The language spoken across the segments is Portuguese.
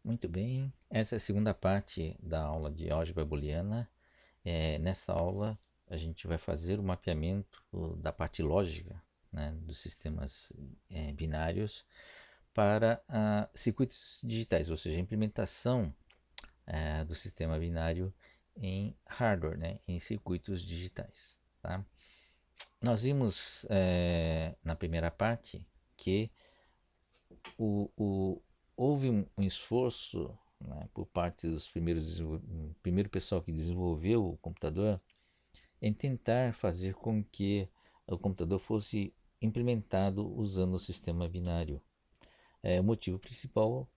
Muito bem, essa é a segunda parte da aula de álgebra booleana. Nessa aula, a gente vai fazer o mapeamento da parte lógica, né, dos sistemas binários para circuitos digitais, ou seja, a implementação do sistema binário em hardware, né, em circuitos digitais. Tá? Nós vimos na primeira parte que o, houve um esforço, né, por parte dos primeiro pessoal que desenvolveu o computador em tentar fazer com que o computador fosse implementado usando o sistema binário. O motivo principal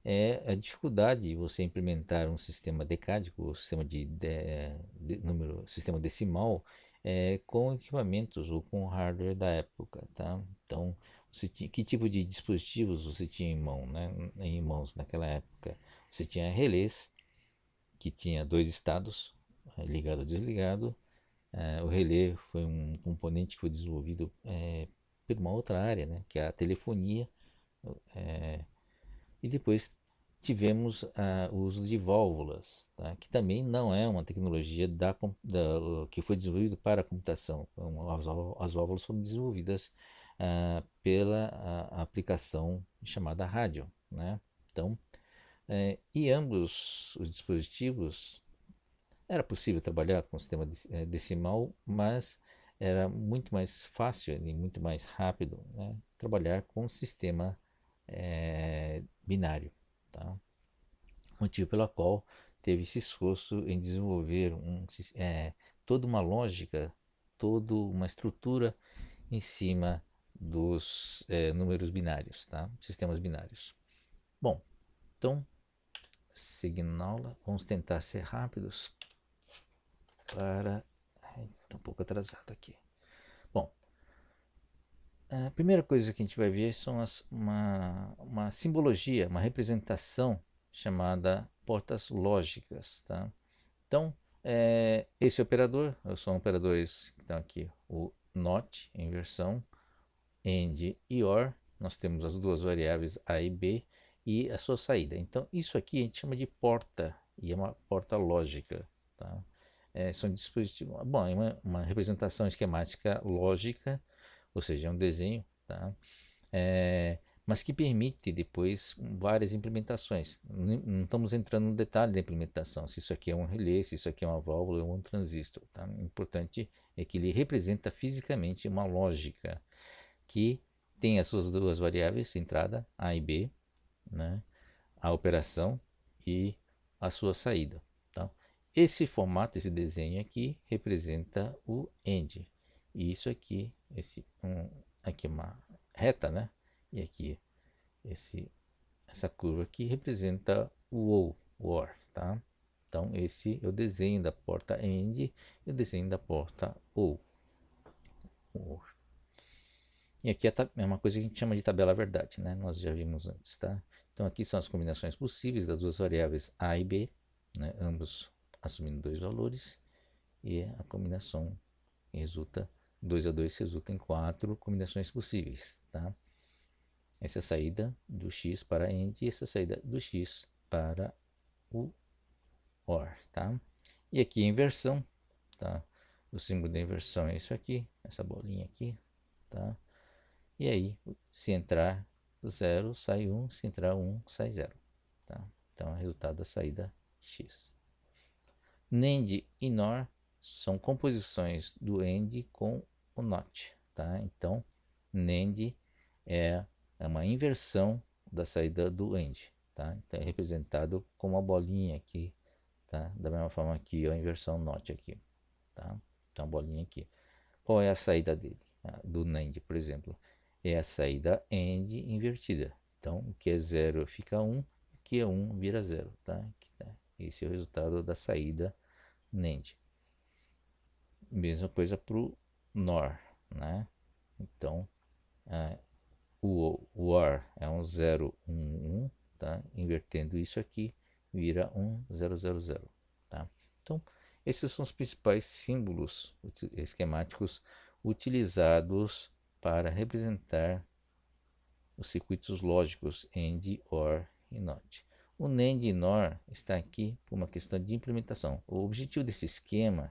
é a dificuldade de você implementar um sistema decádico, o sistema número, sistema decimal, com equipamentos ou com hardware da época, tá? Então, que tipo de dispositivos você tinha em mão, né? Em mãos naquela época? Você tinha relés, que tinha dois estados, ligado ou desligado. O relé foi um componente que foi desenvolvido por uma outra área, né? Que é a telefonia. E depois tivemos o uso de válvulas, tá? Que também não é uma tecnologia que foi desenvolvida para a computação. Então, as válvulas foram desenvolvidas pela aplicação chamada rádio, né? Então, e ambos os dispositivos era possível trabalhar com o sistema decimal, mas era muito mais fácil e muito mais rápido, né, trabalhar com o sistema binário. Tá? Motivo pelo qual teve esse esforço em desenvolver toda uma lógica, toda uma estrutura em cima dos números binários, tá? Sistemas binários. Bom, então, seguindo na aula, vamos tentar ser rápidos para... Está um pouco atrasado aqui. Bom, a primeira coisa que a gente vai ver são uma simbologia, uma representação chamada portas lógicas. Tá? Então, esse operador, são operadores que estão aqui, o NOT, inversão, AND e OR. Nós temos as duas variáveis A e B e a sua saída. Então, isso aqui a gente chama de porta, e é uma porta lógica. Tá? São dispositivos. Bom, é uma representação esquemática lógica, ou seja, é um desenho, tá? Mas que permite depois várias implementações. Não estamos entrando no detalhe da implementação, se isso aqui é um relé, se isso aqui é uma válvula ou um transistor. Tá? O importante é que ele representa fisicamente uma lógica que tem as suas duas variáveis, entrada A e B, né? A operação e a sua saída. Tá? Esse formato, esse desenho aqui, representa o AND. E isso aqui, aqui é uma reta, né? E aqui, essa curva aqui representa o OR, o OR, tá? Então, esse é o desenho da porta AND e o desenho da porta OR. E aqui é uma coisa que a gente chama de tabela verdade, né? Nós já vimos antes, tá? Então aqui são as combinações possíveis das duas variáveis A e B, né? Ambos assumindo dois valores, e a combinação resulta, 2 a 2 resulta em quatro combinações possíveis, tá? Essa é a saída do x para AND e essa é a saída do x para o OR, tá? E aqui a inversão, tá? O símbolo da inversão é isso aqui, essa bolinha aqui, tá? E aí, se entrar 0, sai 1, se entrar 1, sai 0. Tá? Então, é o resultado da saída x. NAND e NOR são composições do AND com o NOT. Tá? Então, NAND é uma inversão da saída do AND. Tá? Então, é representado com uma bolinha aqui. Tá? Da mesma forma aqui, a inversão NOT aqui. Tá? Então, a bolinha aqui. Qual é a saída dele? Do NAND, por exemplo, é a saída AND invertida. Então, o que é 0 fica 1, o que é 1 vira 0. Tá? Esse é o resultado da saída NAND. Mesma coisa para o NOR. Né? Então, o OR é um 0, 1, 1. Tá? Invertendo isso aqui, vira 1, 0, 0, 0. Tá? Então, esses são os principais símbolos esquemáticos utilizados para representar os circuitos lógicos AND, OR e NOT. O NAND NOR está aqui por uma questão de implementação. O objetivo desse esquema,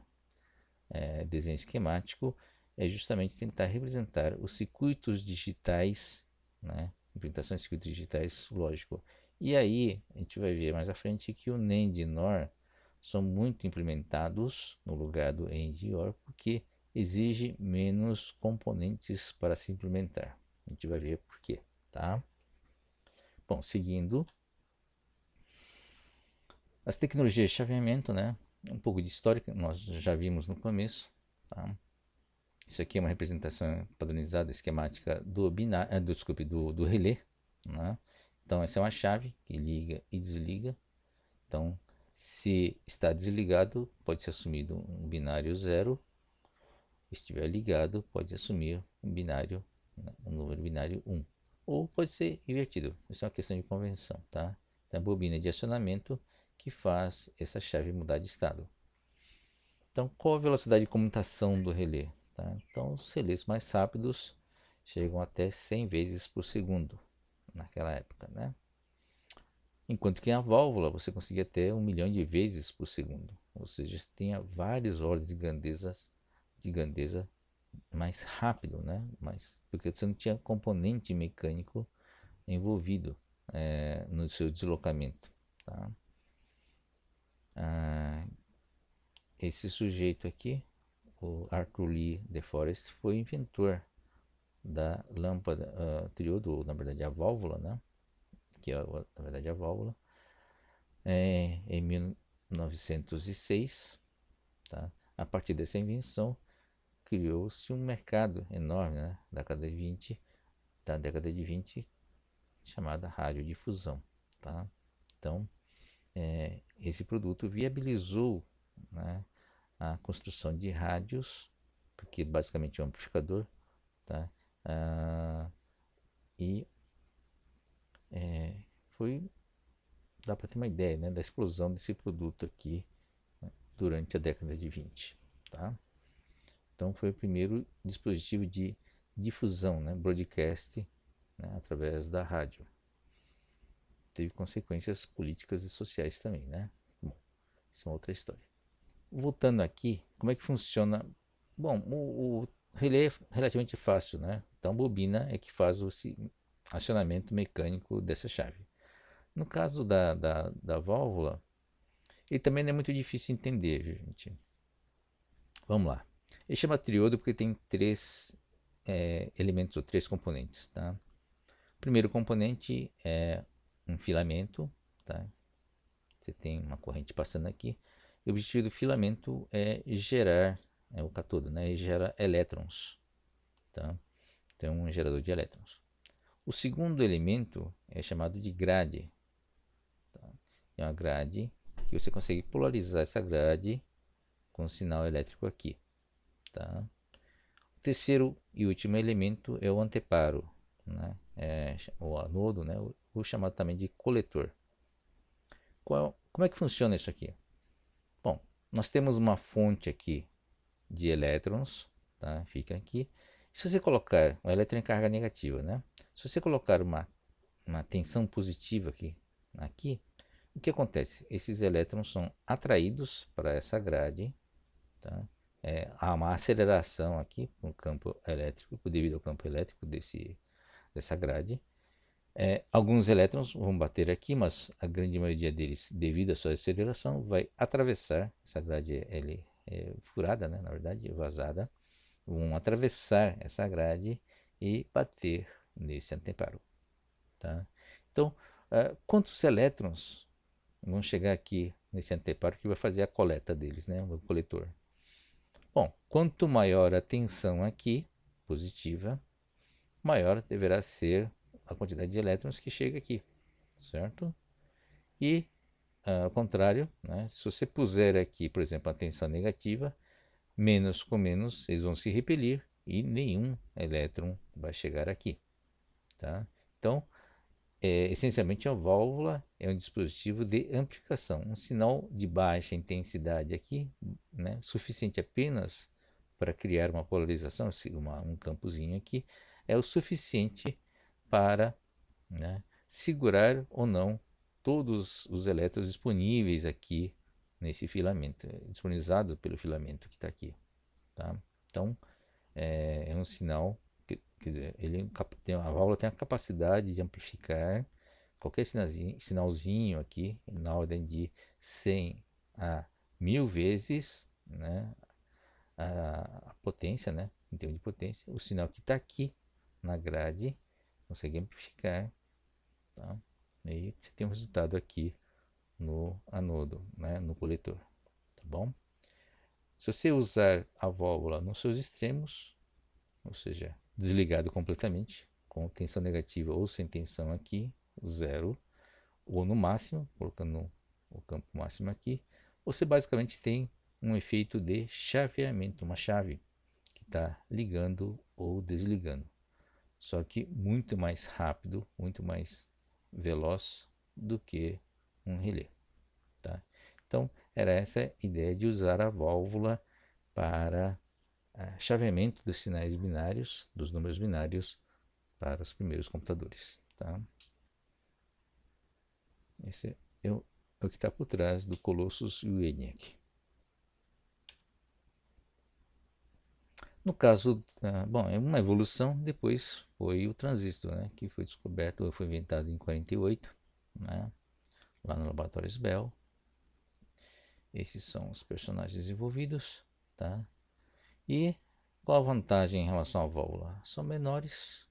desenho esquemático, é justamente tentar representar os circuitos digitais, né? Implementação de circuitos digitais, lógico. E aí, a gente vai ver mais à frente que o NAND e NOR são muito implementados no lugar do AND e OR, porque exige menos componentes para se implementar. A gente vai ver por quê, tá? Bom, seguindo, as tecnologias de chaveamento, né? Um pouco de história que nós já vimos no começo, tá? Isso aqui é uma representação padronizada, esquemática do binário, desculpe, do relé, né? Então essa é uma chave que liga e desliga. Então, se está desligado, pode ser assumido um binário 0. Estiver ligado, pode assumir um binário, né, um número binário 1. Ou pode ser invertido. Isso é uma questão de convenção, tá? Então, a bobina de acionamento que faz essa chave mudar de estado. Então, qual a velocidade de comutação do relé? Tá? Então, os relés mais rápidos chegam até 100 vezes por segundo naquela época, né? Enquanto que a válvula você conseguia ter 1 milhão de vezes por segundo. Ou seja, tinha várias ordens de grandeza mais rápido, né? Porque você não tinha componente mecânico envolvido no seu deslocamento, tá? Ah, esse sujeito aqui, o Arthur Lee de Forest, foi inventor da lâmpada triodo, ou na verdade a válvula, né? Que é na verdade a válvula, em 1906, tá? A partir dessa invenção criou-se um mercado enorme, né? Da década de 20, chamada radiodifusão, tá? Então, esse produto viabilizou, né, a construção de rádios, porque basicamente é um amplificador, tá? E foi, dá para ter uma ideia, né, da explosão desse produto aqui, né, durante a década de 20, tá? Então foi o primeiro dispositivo de difusão, né, broadcast, né, através da rádio. Teve consequências políticas e sociais também, né? Bom, isso é uma outra história. Voltando aqui, como é que funciona? Bom, o relé é relativamente fácil, né? Então, a bobina é que faz o acionamento mecânico dessa chave. No caso da válvula, ele também não é muito difícil de entender, viu, gente? Vamos lá. Ele chama triodo porque tem três elementos ou três componentes, tá? O primeiro componente é um filamento, tá? Você tem uma corrente passando aqui. E o objetivo do filamento é gerar, o cátodo, né? Ele gera elétrons, tá? Então, um gerador de elétrons. O segundo elemento é chamado de grade, tá? É uma grade que você consegue polarizar essa grade com o sinal elétrico aqui, tá? O terceiro e último elemento é o anteparo, né? O anodo, né? O chamado também de coletor. Como é que funciona isso aqui? Bom, nós temos uma fonte aqui de elétrons, tá? Fica aqui. Se você colocar um elétron em carga negativa, né? Se você colocar uma tensão positiva aqui, o que acontece? Esses elétrons são atraídos para essa grade, tá? Há uma aceleração aqui no campo elétrico, devido ao campo elétrico dessa grade. Alguns elétrons vão bater aqui, mas a grande maioria deles, devido à sua aceleração, vai atravessar essa grade furada, né? Na verdade, vazada, vão atravessar essa grade e bater nesse anteparo, tá? Então, quantos elétrons vão chegar aqui nesse anteparo que vai fazer a coleta deles, né? O coletor. Bom, quanto maior a tensão aqui, positiva, maior deverá ser a quantidade de elétrons que chega aqui, certo? E, ao contrário, né? Se você puser aqui, por exemplo, a tensão negativa, menos com menos, eles vão se repelir e nenhum elétron vai chegar aqui, tá? Então, essencialmente a válvula é um dispositivo de amplificação, um sinal de baixa intensidade aqui, né, suficiente apenas para criar uma polarização, um campozinho aqui, é o suficiente para, né, segurar ou não todos os elétrons disponíveis aqui nesse filamento, disponibilizado pelo filamento que está aqui, tá? Então, é um sinal, quer dizer, a válvula tem a capacidade de amplificar qualquer sinalzinho aqui, na ordem de 100 a 1000 vezes, né, a potência, né, em termos de potência, o sinal que está aqui na grade consegue amplificar, tá? E aí você tem um resultado aqui no anodo, né, no coletor, tá bom? Se você usar a válvula nos seus extremos, ou seja, desligado completamente, com tensão negativa ou sem tensão aqui, zero, ou no máximo, colocando o campo máximo aqui, você basicamente tem um efeito de chaveamento, uma chave que está ligando ou desligando, só que muito mais rápido, muito mais veloz do que um relé, tá? Então, era essa a ideia de usar a válvula para chaveamento dos sinais binários, dos números binários, para os primeiros computadores, tá? Esse é o que está por trás do Colossus e o ENIAC. No caso, bom, é uma evolução, depois foi o transistor, né, que foi descoberto, foi inventado em 48, né, lá no laboratório Bell. Esses são os personagens envolvidos, tá? E qual a vantagem em relação à válvula? São menores,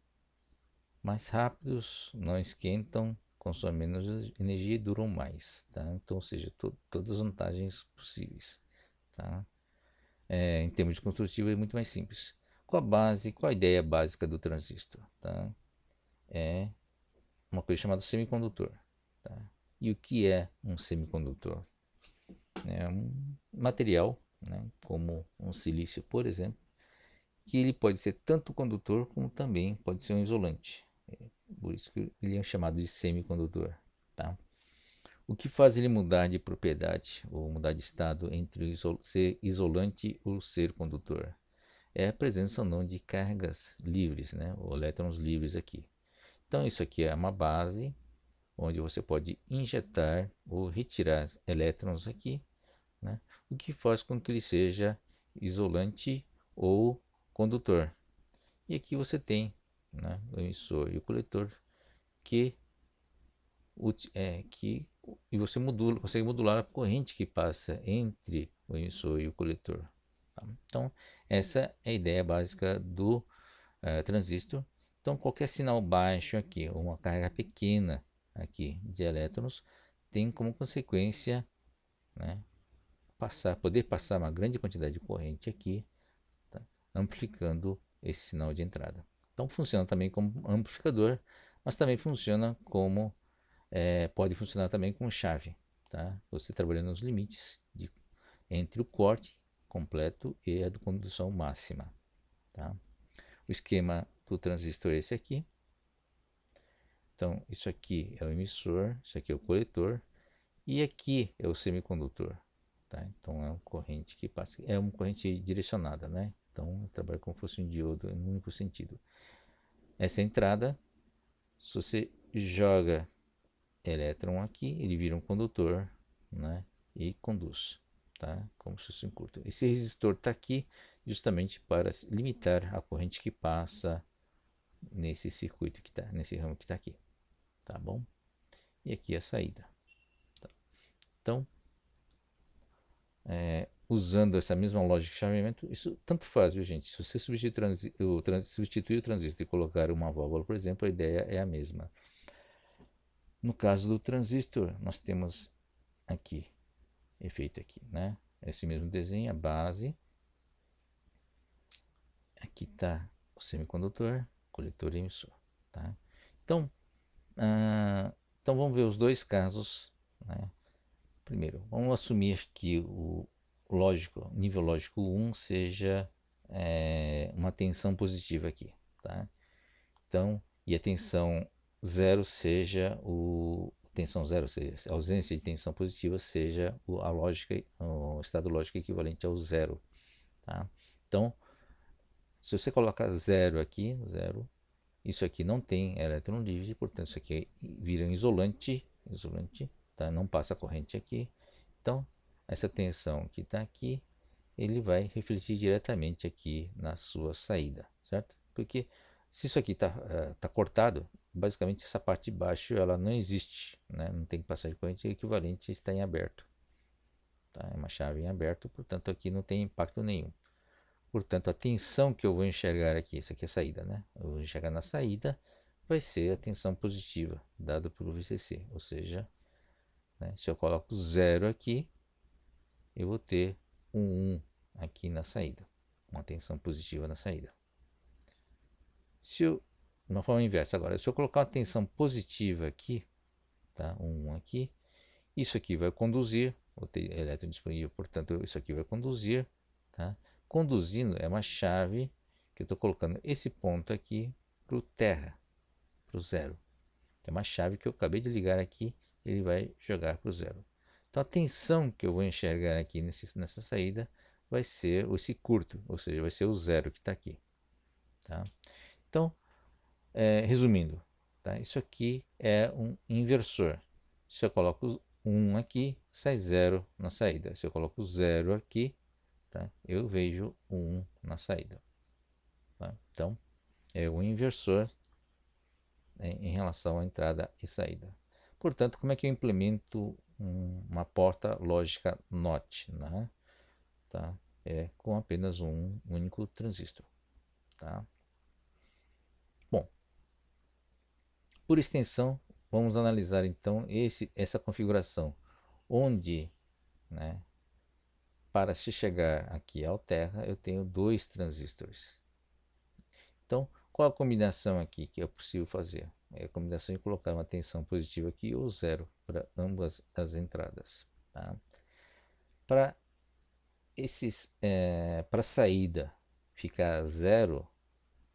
mais rápidos, não esquentam, consomem menos energia e duram mais, tá? Então, ou seja, todas as vantagens possíveis, tá? Em termos de construtivo é muito mais simples. Qual a ideia básica do transistor, tá? É uma coisa chamada semicondutor, tá? E o que é um semicondutor? É um material, né, como um silício, por exemplo, que ele pode ser tanto condutor como também pode ser um isolante. Por isso que ele é chamado de semicondutor, tá? O que faz ele mudar de propriedade ou mudar de estado entre ser isolante ou ser condutor? É a presença ou não de cargas livres, né? Ou elétrons livres aqui. Então isso aqui é uma base onde você pode injetar ou retirar elétrons aqui, né? O que faz com que ele seja isolante ou condutor. E aqui você tem, né, o emissor e o coletor que, e você consegue modular a corrente que passa entre o emissor e o coletor. Tá? Então, essa é a ideia básica do transistor. Então, qualquer sinal baixo aqui, ou uma carga pequena aqui de elétrons, tem como consequência, né, poder passar uma grande quantidade de corrente aqui, tá, amplificando esse sinal de entrada. Então, funciona também como amplificador, mas também funciona como pode funcionar também como chave, tá? Você trabalhando nos limites entre o corte completo e a condução máxima, tá? O esquema do transistor é esse aqui. Então, isso aqui é o emissor, isso aqui é o coletor e aqui é o semicondutor, tá? Então, é uma corrente que passa, é uma corrente direcionada, né? Então, trabalha como se fosse um diodo em um único sentido. Essa entrada, se você joga elétron aqui, ele vira um condutor, né? E conduz, tá? Como se fosse um curto. Esse resistor está aqui justamente para limitar a corrente que passa nesse circuito que está, nesse ramo que está aqui, tá bom? E aqui a saída. Tá? Então, usando essa mesma lógica de chaveamento, isso tanto faz, viu, gente? Se você substituir o transistor e colocar uma válvula, por exemplo, a ideia é a mesma. No caso do transistor, nós temos aqui, efeito aqui, né? Esse mesmo desenho, a base. Aqui está o semicondutor, coletor e emissor, tá? Então, então vamos ver os dois casos, né? Primeiro, vamos assumir que o nível lógico 1 seja uma tensão positiva aqui, tá? Então, e a tensão zero seja a ausência de tensão positiva seja a lógica, o estado lógico equivalente ao zero, tá? Então, se você colocar zero aqui, zero, isso aqui não tem elétron livre, portanto isso aqui vira um isolante, isolante, tá? Não passa corrente aqui. Então, essa tensão que está aqui, ele vai refletir diretamente aqui na sua saída, certo? Porque se isso aqui tá cortado, basicamente essa parte de baixo ela não existe, né? Não tem passagem de corrente, é equivalente a estar em aberto. Tá? É uma chave em aberto, portanto aqui não tem impacto nenhum. Portanto, a tensão que eu vou enxergar aqui, essa aqui é a saída, né? Eu vou enxergar na saída, vai ser a tensão positiva dada pelo VCC. Ou seja, né, se eu coloco zero aqui, eu vou ter um 1 aqui na saída. Uma tensão positiva na saída. Se eu, de uma forma inversa agora, se eu colocar uma tensão positiva aqui, tá? Um 1 aqui, isso aqui vai conduzir, vou ter elétron disponível, portanto, isso aqui vai conduzir, tá? Conduzindo é uma chave que eu estou colocando esse ponto aqui para o terra, para o zero. É uma chave que eu acabei de ligar aqui, ele vai jogar para o zero. Então a tensão que eu vou enxergar aqui nessa saída vai ser esse curto, ou seja, vai ser o zero que está aqui. Tá? Então, resumindo, tá? Isso aqui é um inversor. Se eu coloco 1 aqui, sai 0 na saída. Se eu coloco 0 aqui, tá? Eu vejo 1 na saída. Tá? Então, é um inversor, né, em relação à entrada e saída. Portanto, como é que eu implemento uma porta lógica NOT? Né? Tá? É com apenas um único transistor. Tá? Bom, por extensão, vamos analisar então essa configuração, onde, né, para se chegar aqui ao terra, eu tenho dois transistores. Então, qual a combinação aqui que é possível fazer? É a combinação de colocar uma tensão positiva aqui ou zero para ambas as entradas. Tá? Para para a saída ficar zero,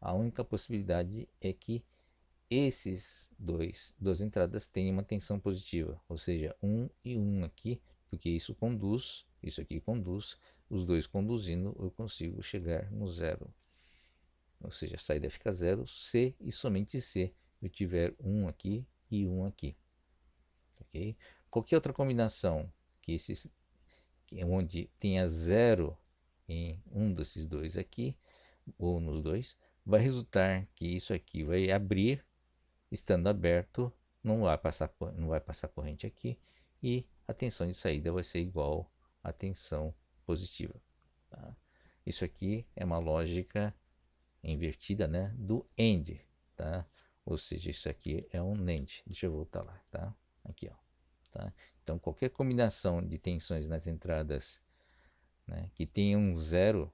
a única possibilidade é que duas entradas tenham uma tensão positiva, ou seja, 1 e 1 aqui, porque isso aqui conduz, os dois conduzindo, eu consigo chegar no zero. Ou seja, a saída fica zero se e somente se eu tiver 1 aqui e 1 aqui. Ok? Qualquer outra combinação onde tenha zero em um desses dois aqui, ou nos dois, vai resultar que isso aqui vai abrir, estando aberto, não vai passar corrente aqui, e a tensão de saída vai ser igual à tensão positiva. Tá? Isso aqui é uma lógica invertida, né, do AND, tá? Ou seja, isso aqui é um NAND. Deixa eu voltar lá, tá? Aqui, ó. Tá? Então, qualquer combinação de tensões nas entradas, né, que tenha um zero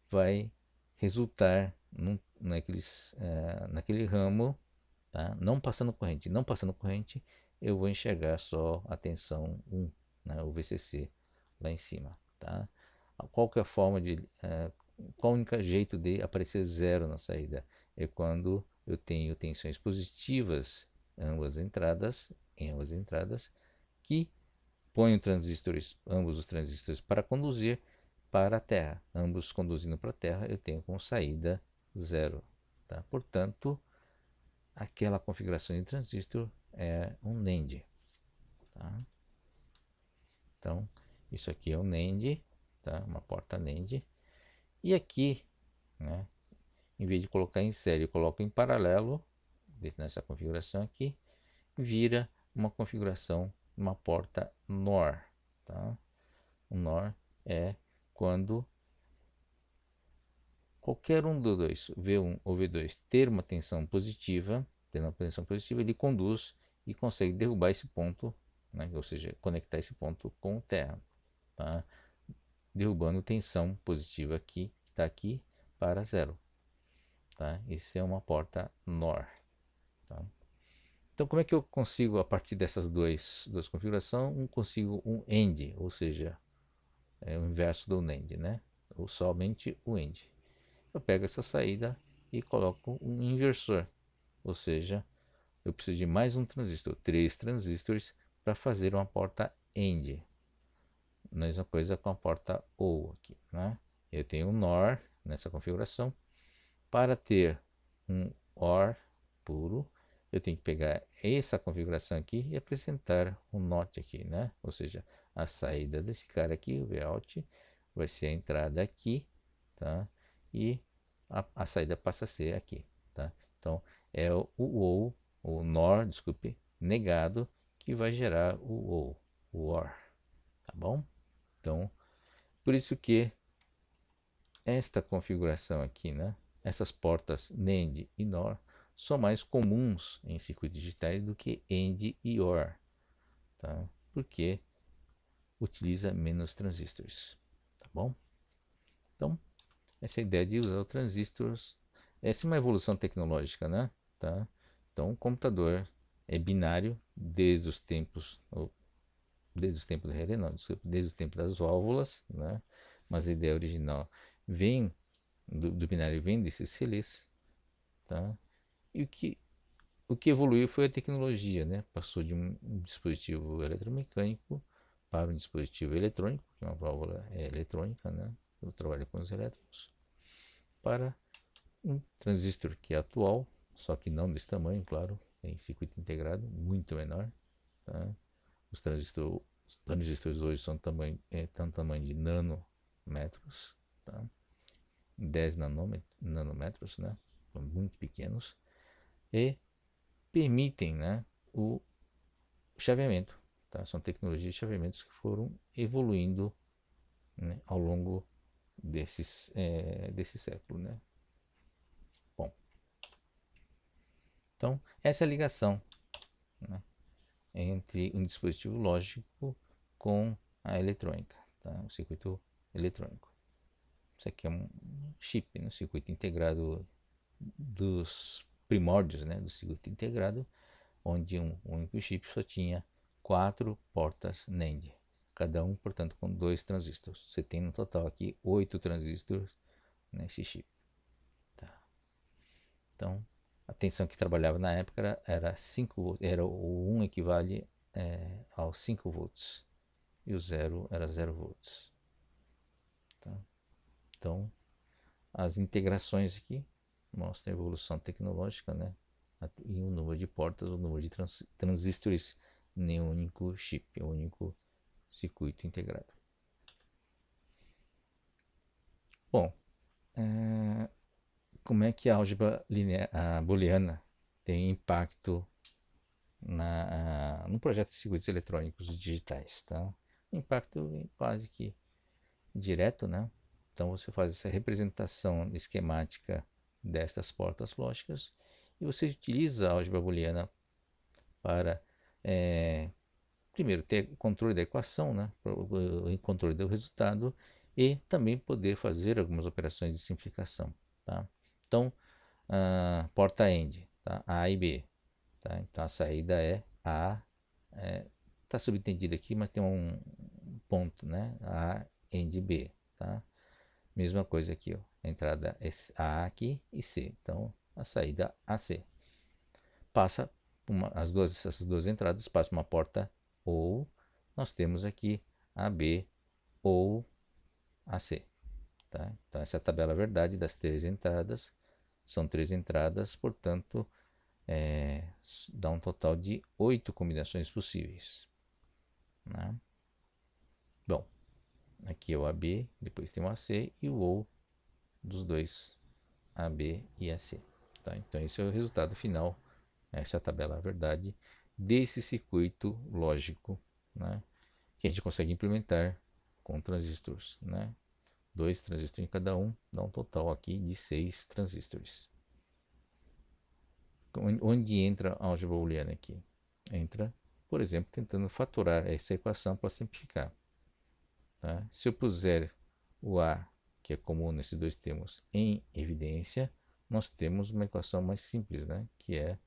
vai resultar naquele ramo, tá? Não passando corrente. Não passando corrente, eu vou enxergar só a tensão 1, né, o VCC lá em cima. Tá? Qual o único jeito de aparecer zero na saída? É quando eu tenho tensões positivas em ambas entradas, que ponho ambos os transistores para conduzir para a Terra. Ambos conduzindo para a Terra, eu tenho como saída zero. Tá? Portanto, aquela configuração de transistor é um NAND. Tá? Então, isso aqui é um NAND, tá? Uma porta NAND. E aqui, né, em vez de colocar em série, eu coloco em paralelo, nessa configuração aqui, vira uma configuração, uma porta NOR. Tá? O NOR é quando qualquer um dos dois, V1 ou V2, ter uma tensão positiva, ele conduz e consegue derrubar esse ponto, né? Ou seja, conectar esse ponto com o terra, tá? Derrubando tensão positiva aqui, que está aqui, para zero. Tá? Isso é uma porta NOR. Tá? Então, como é que eu consigo, a partir dessas duas configurações, consigo um AND, ou seja, é o inverso do NAND, né? Ou somente o AND. Eu pego essa saída e coloco um inversor, ou seja, eu preciso de mais um transistor, 3 transistores, para fazer uma porta AND. Mesma coisa com a porta OR aqui, né? Eu tenho um NOR nessa configuração. Para ter um OR puro, eu tenho que pegar essa configuração aqui e apresentar um NOT aqui, né? Ou seja, a saída desse cara aqui, o Vout, vai ser a entrada aqui, tá? E a saída passa a ser aqui, tá? Então, é o ou, o NOR, desculpe, negado, que vai gerar o OR, tá bom? Então, por isso que esta configuração aqui, né? Essas portas NAND e NOR são mais comuns em circuitos digitais do que AND e OR, tá? Porque utiliza menos transistores, tá bom? Então, essa é a ideia de usar o transistores, essa é uma evolução tecnológica, né? Tá? Então, o computador é binário desde os tempos do relé, não, desculpa, desde os tempos das válvulas, né? Mas a ideia original vem do binário, vem desses relés, tá? E o que evoluiu foi a tecnologia, né? Passou de um dispositivo eletromecânico para um dispositivo eletrônico, que uma válvula é eletrônica, né? Eu trabalho com os elétrons, para um transistor que é atual, só que não desse tamanho, claro, em circuito integrado, muito menor, tá? Os transistores hoje são tão tamanho de nanômetros, tá? 10 nanômetros, né? São muito pequenos e permitem, né, o chaveamento, tá? São tecnologias de chaveamentos que foram evoluindo, né, ao longo desse século, né? Bom, então essa é a ligação, né, entre um dispositivo lógico com a eletrônica, tá? O circuito eletrônico. Isso aqui é um chip, né? Um circuito integrado dos primórdios, né, do circuito integrado, onde um único chip só tinha 4 portas NAND, cada um, portanto, com 2 transistores. Você tem no total aqui 8 transistores nesse chip. Tá? Então, a tensão que trabalhava na época era 5 volts, o 1 equivale aos 5 volts e o 0 era 0 volts. Tá? Então, as integrações aqui mostram a evolução tecnológica, né? E o número de portas, o número de transistores em um único chip, um único circuito integrado. Bom, como é que a álgebra linear, a booleana tem impacto no projeto de circuitos eletrônicos digitais, tá? Impacto quase que direto, né? Então você faz essa representação esquemática destas portas lógicas e você utiliza a álgebra booleana para primeiro ter controle da equação, né? O controle do resultado e também poder fazer algumas operações de simplificação, tá? Então, porta AND, tá? A e B, tá? Então a saída é A, está subentendido aqui, mas tem um ponto, né? A AND B, tá? Mesma coisa aqui, ó. A entrada é A aqui e C. Então, a saída AC. Passa essas duas entradas passam uma porta ou nós temos aqui AB ou AC. Tá? Então, essa é a tabela verdade das 3 entradas. São 3 entradas, portanto, dá um total de 8 combinações possíveis. Né? Bom, aqui é o AB, depois tem o AC e o OU dos dois AB e AC. Tá? Então, esse é o resultado final. Essa é a tabela verdade desse circuito lógico, né, que a gente consegue implementar com transistores. Né? 2 transistores em cada um, dá um total aqui de 6 transistores. Onde entra a álgebra booleana aqui? Entra, por exemplo, tentando fatorar essa equação para simplificar. Tá? Se eu puser o A, que é comum nesses dois termos, em evidência, nós temos uma equação mais simples, né? Que é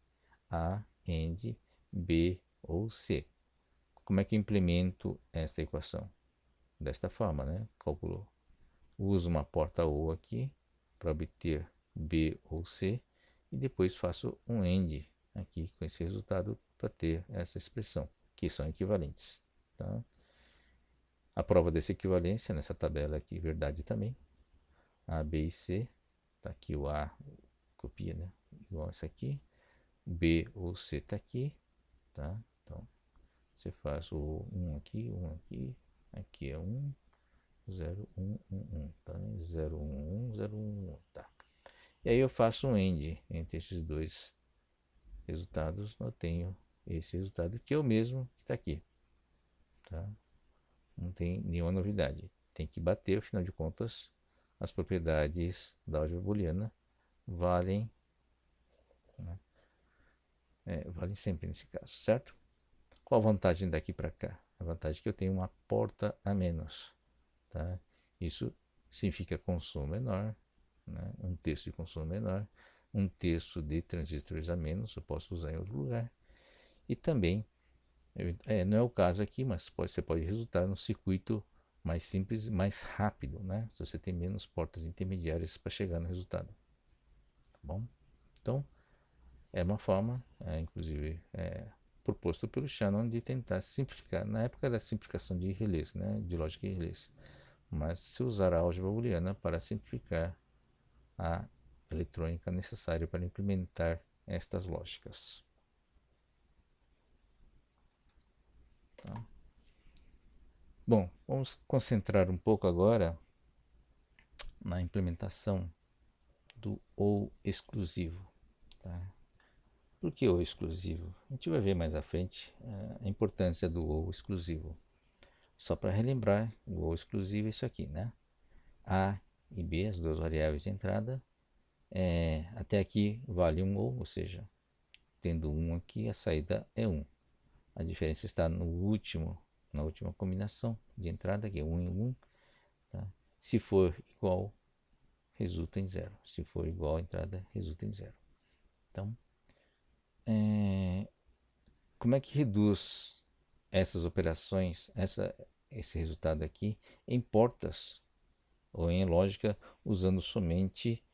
A, AND, B ou C. Como é que eu implemento essa equação? Desta forma, né? Uso uma porta OU aqui para obter B ou C e depois faço um AND aqui com esse resultado para ter essa expressão, que são equivalentes. Tá? A prova dessa equivalência nessa tabela aqui, verdade também. A, B e C, está aqui o A, copia, né? Igual essa aqui. B ou C está aqui, tá? Então, você faz o 1 aqui, aqui é 1, 0, 1, 1, 1, tá? 0, 1, 1, 0, 1, 1, tá? E aí eu faço um AND entre esses dois resultados, eu tenho esse resultado que é o mesmo que está aqui, tá? Não tem nenhuma novidade. Tem que bater, afinal de contas, as propriedades da álgebra booleana valem, né? Valem sempre nesse caso, certo? Qual a vantagem daqui para cá? A vantagem é que eu tenho uma porta a menos, tá? Isso significa consumo menor, né? Um terço de consumo menor, um terço de transistores a menos, eu posso usar em outro lugar. E também, não é o caso aqui, mas você pode resultar num circuito mais simples, mais rápido, né? Se você tem menos portas intermediárias para chegar no resultado, tá bom? Então, é uma forma, inclusive, proposto pelo Shannon de tentar simplificar. Na época da simplificação de relés, né? De lógica de relés. Mas se usar a álgebra booleana para simplificar a eletrônica necessária para implementar estas lógicas. Tá? Bom, vamos concentrar um pouco agora na implementação do ou exclusivo. Tá? Por que ou exclusivo? A gente vai ver mais à frente a importância do ou exclusivo. Só para relembrar, o ou exclusivo é isso aqui, né? A e B, as duas variáveis de entrada, até aqui vale um ou seja, tendo um aqui, a saída é 1. A diferença está na última combinação de entrada, que é 1 em 1. Tá? Se for igual, resulta em 0. Se for igual, a entrada resulta em 0. Então, como é que reduz essas operações, esse resultado aqui, em portas ou em lógica, usando somente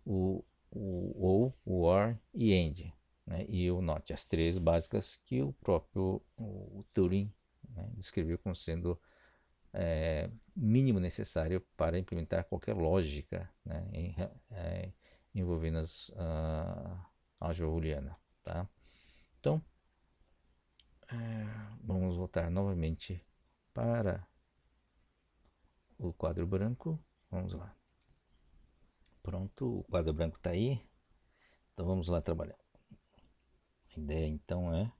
o ou, o or e and, né? E o not, as três básicas que o próprio Turing, né, descreveu como sendo mínimo necessário para implementar qualquer lógica, né, envolvendo a álgebra booleana, tá? Então, vamos voltar novamente para o quadro branco. Vamos lá. Pronto, o quadro branco está aí. Então vamos lá trabalhar. A ideia então é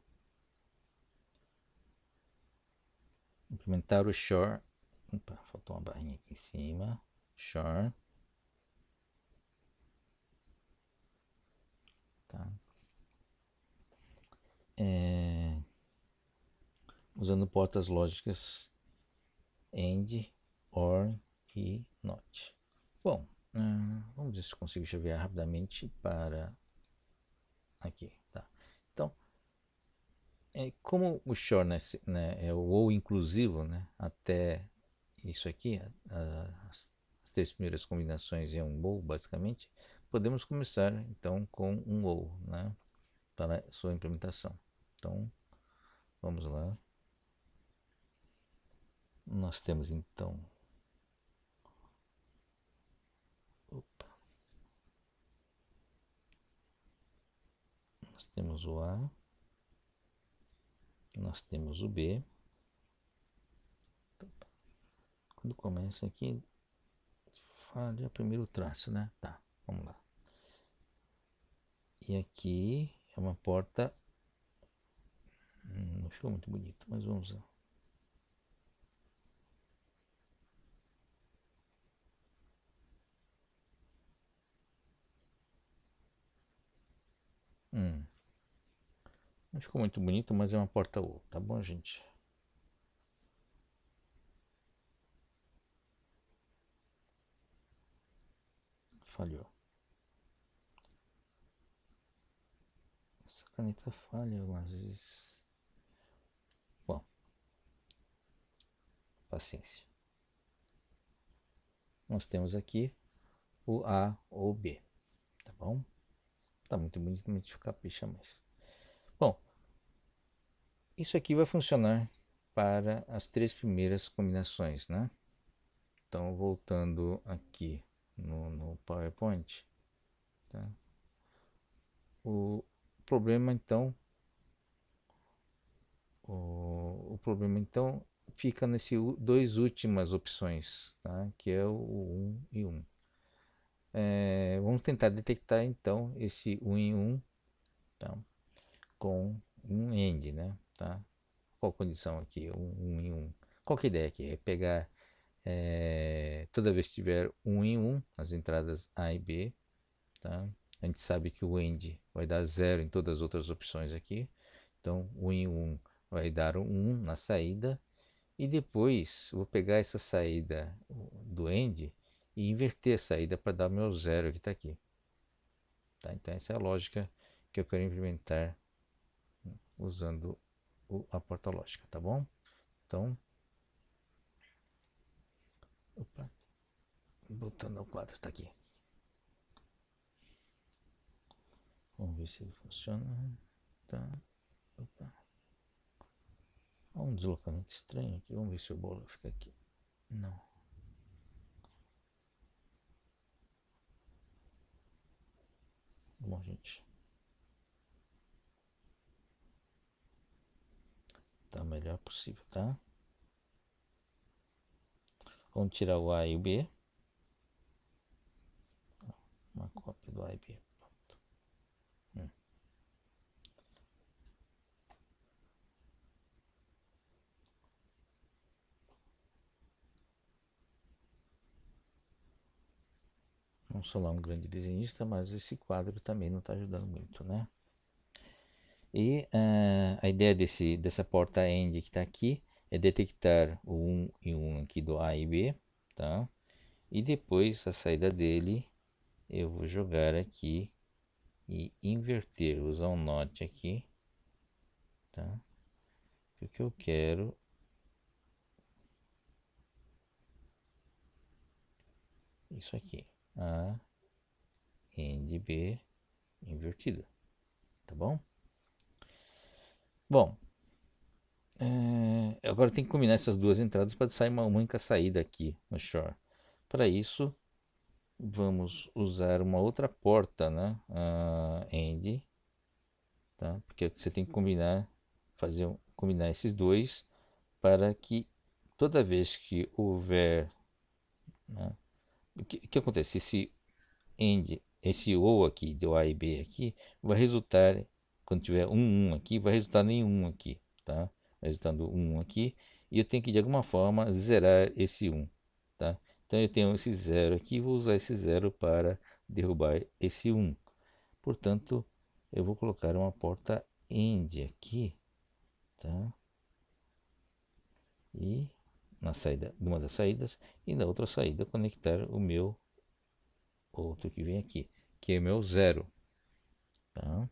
implementar o shor. Opa, faltou uma barrinha aqui em cima. Shor. Tá? Usando portas lógicas AND, OR e NOT. Bom, vamos ver se consigo chavear rapidamente para aqui. Tá? Então, como o shor, né, é o ou inclusivo, né, até isso aqui, as três primeiras combinações é um ou, basicamente, podemos começar então com um ou, né, para sua implementação. Então, vamos lá. Nós temos então, opa, nós temos o A, nós temos o B. Quando começa aqui, falha o primeiro traço, né? Tá, vamos lá. E aqui é uma porta, não ficou muito bonito, mas vamos lá. Não ficou muito bonito, mas é uma porta U, tá bom, gente? Falhou. Essa caneta falha algumas vezes. Bom, paciência. Nós temos aqui o A ou B, tá bom? Tá muito bonito, mas a gente capricha mais. Bom, isso aqui vai funcionar para as três primeiras combinações, né? Então, voltando aqui no PowerPoint, tá? problema então, o problema então fica nesse dois últimas opções, tá? Que é o 1 e 1. Vamos tentar detectar então esse 1 em 1, tá? Com um AND, né? Tá? Qual condição aqui? 1 em 1. Qual que é a ideia aqui? É pegar toda vez que tiver 1 em 1, as entradas A e B, tá? A gente sabe que o AND vai dar 0 em todas as outras opções aqui. Então, 1 em 1 vai dar um 1 na saída. E depois, eu vou pegar essa saída do AND e inverter a saída para dar o meu 0 que está aqui. Tá? Então, essa é a lógica que eu quero implementar usando a porta lógica, tá bom? Então, opa, voltando ao quadro, está aqui. Vamos ver se ele funciona. Tá. Opa. Há um deslocamento estranho aqui. Vamos ver se o bolo fica aqui. Não. Bom, gente. Tá o melhor possível, tá? Vamos tirar o A e o B. Uma cópia do A e B. Pronto. Não sou lá um grande desenhista, mas esse quadro também não está ajudando muito, né? E a ideia dessa porta AND que está aqui é detectar o 1 e 1 aqui do A e B, tá? E depois a saída dele eu vou jogar aqui e inverter, usar um NOT aqui, tá? O que eu quero isso aqui, A, AND B invertida, tá bom? Bom, agora tem que combinar essas duas entradas para sair uma única saída aqui no shore. Para isso, vamos usar uma outra porta, né? AND, tá? Porque você tem que combinar esses dois para que toda vez que houver, né? O que acontece? Esse ou aqui, do A e B aqui, vai resultar, quando tiver um aqui, vai resultar em 1 aqui, tá? Vai resultando 1 aqui, e eu tenho que de alguma forma zerar esse 1, tá? Então eu tenho esse 0 aqui, vou usar esse 0 para derrubar esse 1. Portanto, eu vou colocar uma porta AND aqui, tá? E na saída, numa das saídas, e na outra saída conectar o meu outro que vem aqui, que é o meu 0, tá?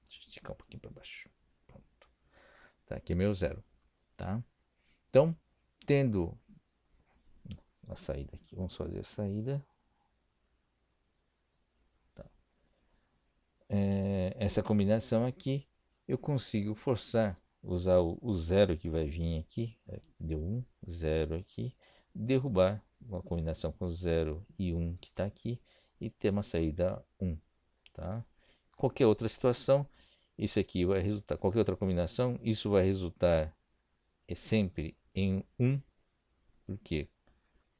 Deixa eu esticar um pouquinho para baixo. Pronto. Tá, aqui é meu 0, tá? Então, tendo a saída aqui, vamos fazer a saída. Tá. Essa combinação aqui, eu consigo forçar, usar o 0 que vai vir aqui, deu 1, 0 aqui, derrubar uma combinação com 0 e 1 que está aqui, e ter uma saída 1, tá? Qualquer outra situação, isso aqui vai resultar, qualquer outra combinação, isso vai resultar sempre em 1, porque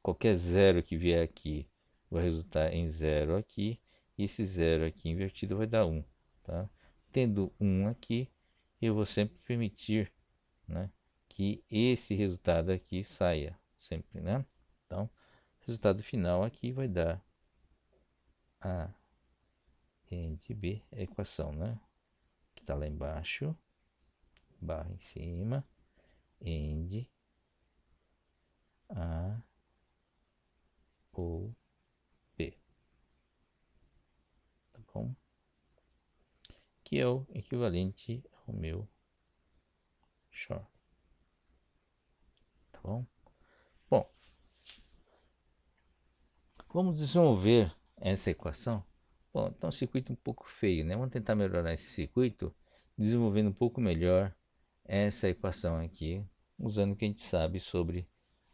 qualquer 0 que vier aqui vai resultar em 0 aqui, e esse 0 aqui invertido vai dar 1, tá? Tendo 1 aqui, eu vou sempre permitir, né, que esse resultado aqui saia, sempre, né? Então, o resultado final aqui vai dar A entre B, a equação, né? Que está lá embaixo, barra em cima, AND A ou B, tá bom? Que é o equivalente ao meu short, tá bom? Bom, vamos desenvolver essa equação. Bom, então é um circuito um pouco feio, né? Vamos tentar melhorar esse circuito, desenvolvendo um pouco melhor essa equação aqui, usando o que a gente sabe sobre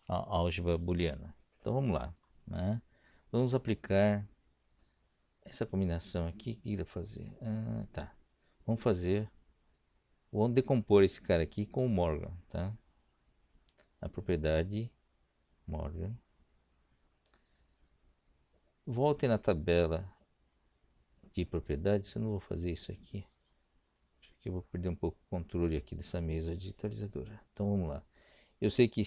a álgebra booleana. Então vamos lá, né? Vamos aplicar essa combinação aqui. O que dá para fazer? Tá. Vamos decompor esse cara aqui com o Morgan, tá? A propriedade Morgan. Voltem na tabela de propriedades. Eu não vou fazer isso aqui, porque eu vou perder um pouco o controle aqui dessa mesa digitalizadora. Então vamos lá. Eu sei que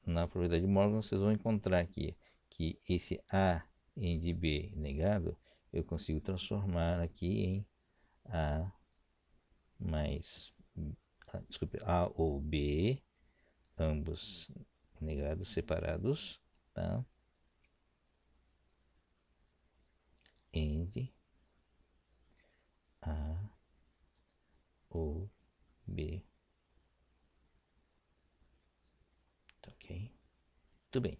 na propriedade Morgan vocês vão encontrar aqui que esse A end B negado eu consigo transformar aqui em A mais, desculpe, A ou B, ambos negados, separados, tá? End A ou B, tá ok? Muito bem.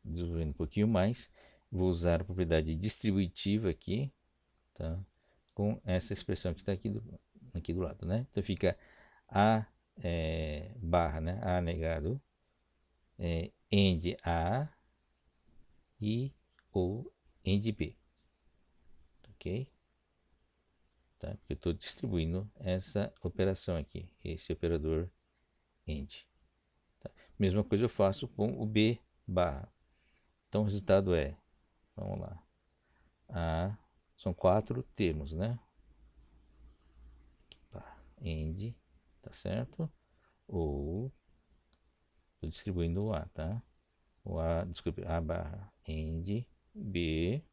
Desenvolvendo um pouquinho mais, vou usar a propriedade distributiva aqui, tá? Com essa expressão que está aqui do lado, né? Então fica A barra, né? A negado, end A e ou end B, ok? Tá? Porque eu estou distribuindo essa operação aqui, esse operador end. Tá? Mesma coisa eu faço com o B barra. Então o resultado é, vamos lá, são 4 termos, né? End, tá certo? Ou, estou distribuindo o A, tá? O A, desculpe, A barra end B,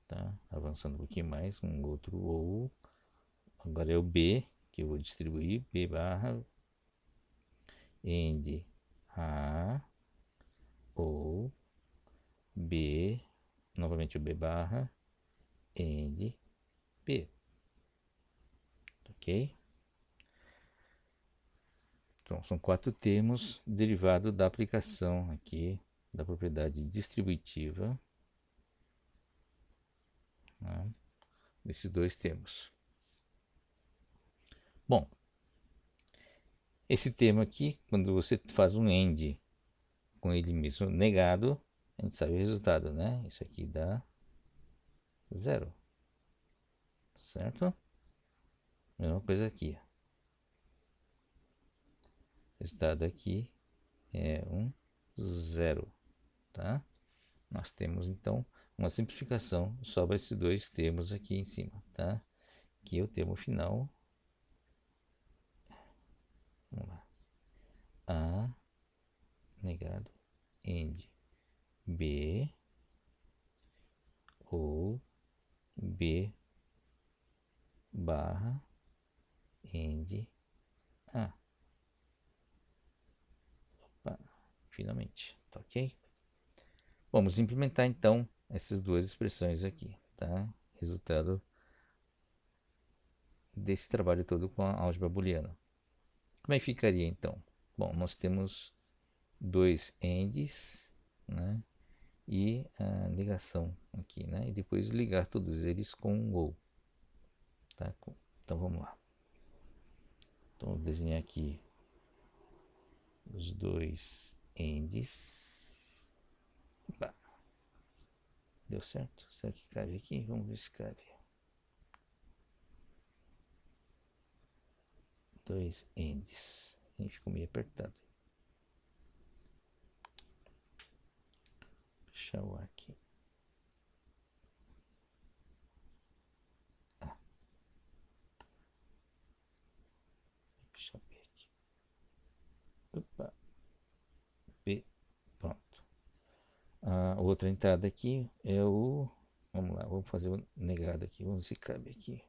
tá? Avançando um pouquinho mais, um outro ou. Agora é o B, que eu vou distribuir, B barra end A ou B, novamente o B barra end B, ok? Então, são 4 termos derivados da aplicação aqui da propriedade distributiva, né, desses 2 termos. Bom, esse termo aqui, quando você faz um AND com ele mesmo negado, a gente sabe o resultado, né? Isso aqui dá 0, certo? Mesma coisa aqui. O resultado aqui é um 0, tá? Nós temos então uma simplificação, sobra esses 2 termos aqui em cima, tá? Aqui é o termo final. Vamos lá. A negado end B ou B barra end A. Opa, finalmente, tá ok? Vamos implementar então essas 2 expressões aqui, tá? Resultado desse trabalho todo com a álgebra booleana. Como é que ficaria então? Bom, nós temos 2 ends, né? E a ligação aqui, né? E depois ligar todos eles com um ou, tá? Então vamos lá. Então vou desenhar aqui os 2 ends. Opa. Deu certo? Será que cabe aqui? Vamos ver se cabe. 2 ends. E ficou meio apertado. Fechar o ar aqui. Deixa eu ver aqui. Opa. B. Pronto. A outra entrada aqui é o... Vamos lá, vamos fazer o negado aqui. Vamos ver se cabe aqui.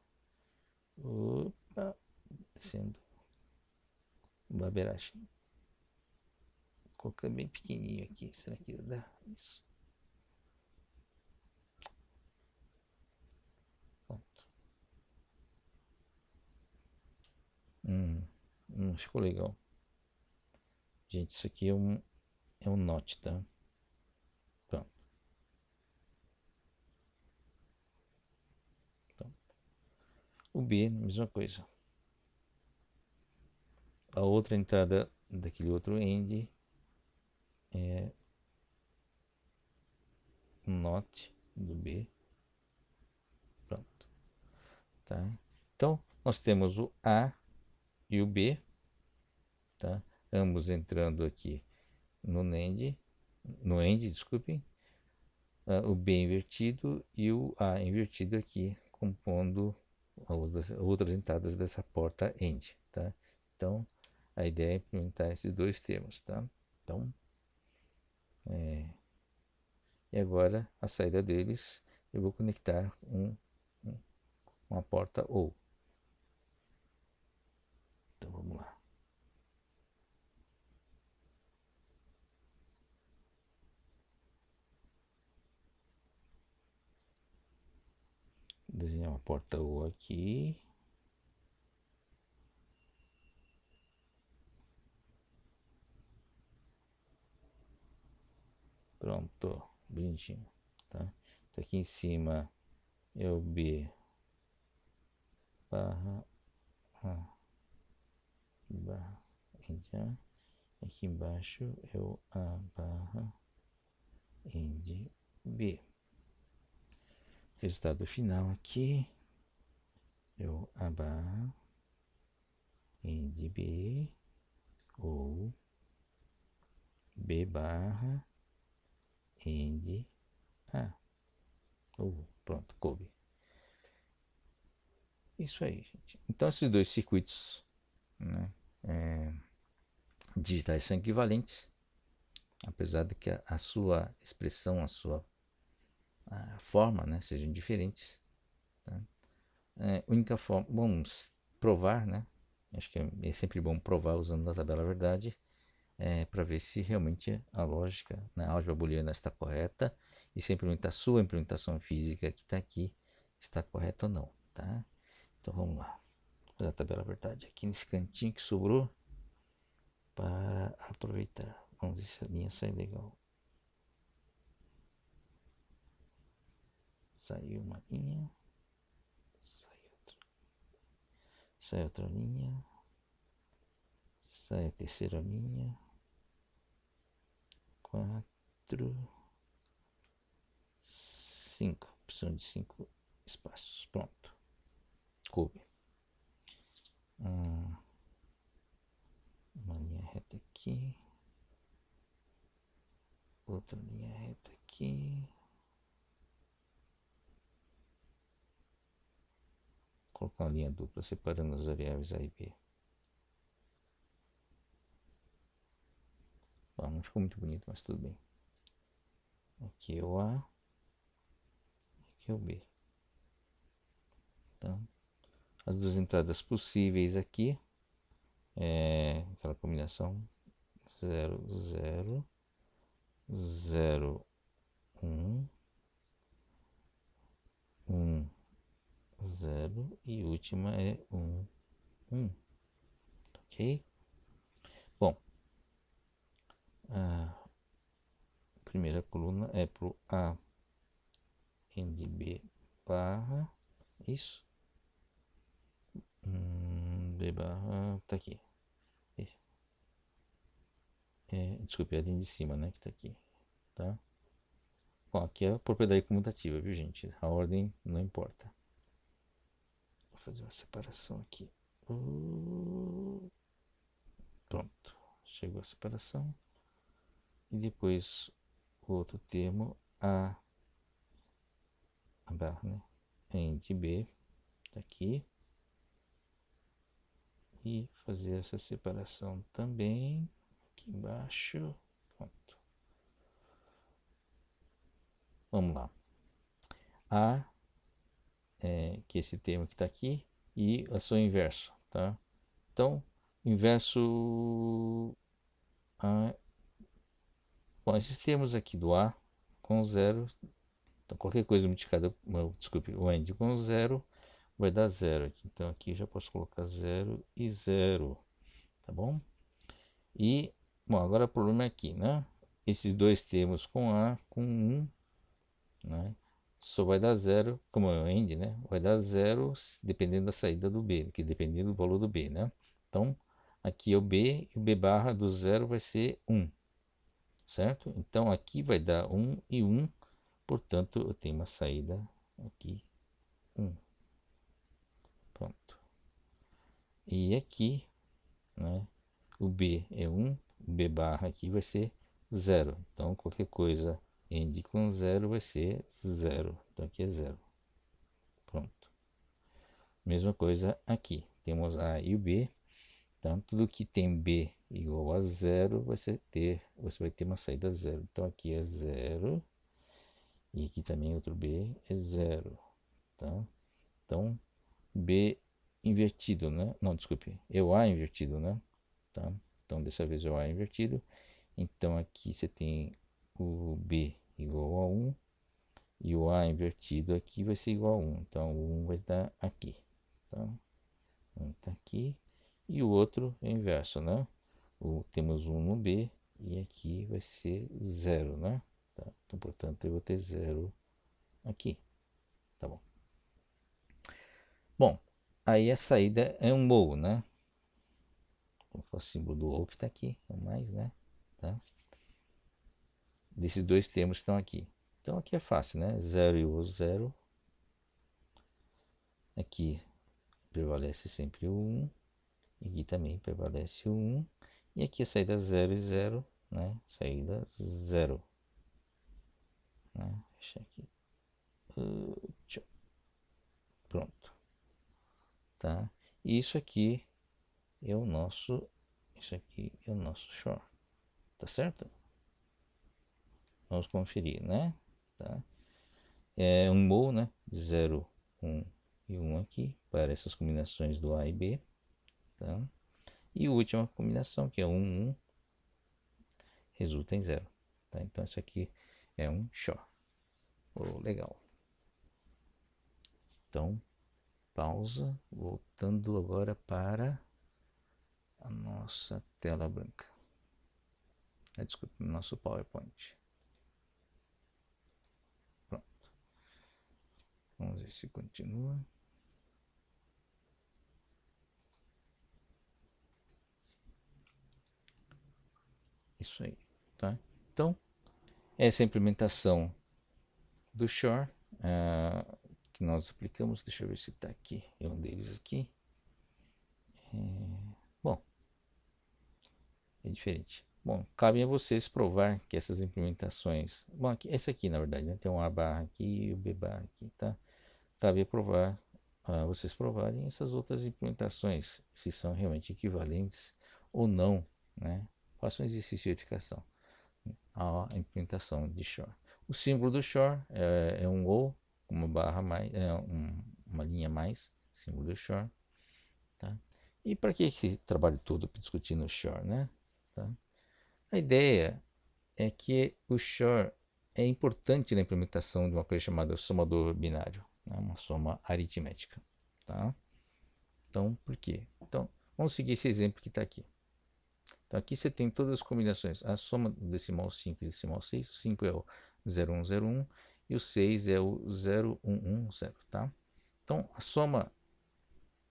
Opa. Descendo. Baberache. Vou colocar bem pequenininho aqui. Será que dá? Isso. Pronto. Ficou legal. Gente, isso aqui é um note, tá? Pronto. Então, o B, mesma coisa. A outra entrada daquele outro end é um note do B. Pronto. tá? Então, nós temos o A e o B, tá? Ambos entrando aqui no NAND, no AND, desculpem, o B invertido e o A invertido aqui, compondo outras entradas dessa porta AND, tá? Então, a ideia é implementar esses dois termos, tá? Então, e agora a saída deles, eu vou conectar uma porta OU. Então, vamos lá. Desenhar uma porta OU aqui. Pronto, bonitinho, tá? Então aqui em cima é o B barra A barra end. Aqui embaixo é o A barra end B. Resultado final aqui é o A barra end B ou B barra end A. Ou pronto, coube. Isso aí, gente. Então esses dois circuitos, né, digitais são equivalentes, apesar de que a sua expressão, a forma, né, sejam diferentes. Tá? Única forma, vamos provar, né? Acho que é sempre bom provar usando a tabela verdade, para ver se realmente a lógica, né, a álgebra booleana está correta e se a sua implementação física que está aqui está correta ou não, tá? Então vamos lá, fazer a tabela verdade aqui nesse cantinho que sobrou para aproveitar. Vamos ver se a linha sai legal. Saiu uma linha, sai outra linha, sai a terceira linha, 4, 5, opção de 5 espaços, pronto, coube. Uma linha reta aqui, outra linha reta aqui, colocar uma linha dupla separando as variáveis A e B. Não ficou muito bonito, mas tudo bem. Aqui é o A, aqui é o B. Então, as duas entradas possíveis aqui é aquela combinação 0, 0, 0, 1, 1, 0 e última é 1, 1. Ok? Bom, a primeira coluna é para o A end B barra, isso, B barra, tá aqui. Desculpe, é a linha de cima, né, que tá aqui, tá? Bom, aqui é a propriedade comutativa, viu, gente? A ordem não importa. Vou fazer uma separação aqui. Pronto, chegou a separação. E depois o outro termo, a barra, né? End B, tá aqui. E fazer essa separação também aqui embaixo. Pronto. Vamos lá. A, que é esse termo que está aqui, e a sua inverso, tá? Então, inverso A. Bom, esses termos aqui do A com zero, então qualquer coisa multiplicada, desculpe, o AND com zero vai dar zero aqui. Então aqui já posso colocar 0 e 0, tá bom? E, bom, agora o problema é aqui, né? Esses dois termos com A, com 1, né? Só vai dar zero, como é o AND, né? Vai dar zero dependendo da saída do B, que dependendo do valor do B, né? Então, aqui é o B, e o B barra do zero vai ser 1, certo? Então, aqui vai dar 1 e 1, portanto, eu tenho uma saída aqui, 1. E aqui, né, o B é 1, o B barra aqui vai ser 0. Então, qualquer coisa end com 0 vai ser 0. Então, aqui é 0. Pronto. Mesma coisa aqui. Temos A e o B. Então, tudo que tem B igual a 0, você vai ter uma saída 0. Então, aqui é 0. E aqui também outro B é 0. Tá? Então, B invertido, né? Não, desculpe. É o A invertido, né? Tá? Então, dessa vez é o A invertido. Então, aqui você tem o B igual a 1. E o A invertido aqui vai ser igual a 1. Então, o 1 vai dar aqui. Então, um está aqui. E o outro é o inverso, né? Temos 1 no B e aqui vai ser 0, né? Tá? Então, portanto, eu vou ter 0 aqui. Tá bom. Bom, aí a saída é um mol, né? O símbolo do ou que está aqui, é mais, né? Tá? Desses dois termos estão aqui. Então, aqui é fácil, né? 0 e o 0. Aqui prevalece sempre o 1. Aqui também prevalece o 1. E aqui a saída 0 e 0, né? Saída 0. Né? Deixa aqui. Pronto. Tá? E isso aqui é o nosso. Isso aqui é o nosso short. Tá certo? Vamos conferir, né? Tá? É um mol, né? 0, 1 e 1 aqui para essas combinações do A e B. Tá? E a última combinação, que é 1, 1, resulta em 0. Tá? Então, isso aqui é um short. Oh, legal. Então, pausa. Voltando agora para a nossa tela branca. Desculpe, nosso PowerPoint. Pronto. Vamos ver se continua. Isso aí, tá? Então, essa é a implementação do Shore que nós aplicamos. Deixa eu ver se está aqui. É um deles aqui. Bom, é diferente. Bom, cabe a vocês provar que essas implementações... Bom, aqui, essa aqui, na verdade, né? Tem um A barra aqui e o B barra aqui, tá? Cabe a provar, vocês provarem essas outras implementações, se são realmente equivalentes ou não, né? Façam um exercício de verificação. A implementação de Shore. O símbolo do Shore é um O, uma barra mais, uma linha mais, símbolo do Shore. Tá? E para que esse trabalho todo discutindo o Shore, né? Tá? A ideia é que o Shore é importante na implementação de uma coisa chamada somador binário, né? Uma soma aritmética. Tá? Então, por quê? Então, vamos seguir esse exemplo que está aqui. Então, aqui você tem todas as combinações. A soma do decimal 5 e decimal 6. O 5 é o 0101 e o 6 é o 0110. Tá? Então, a soma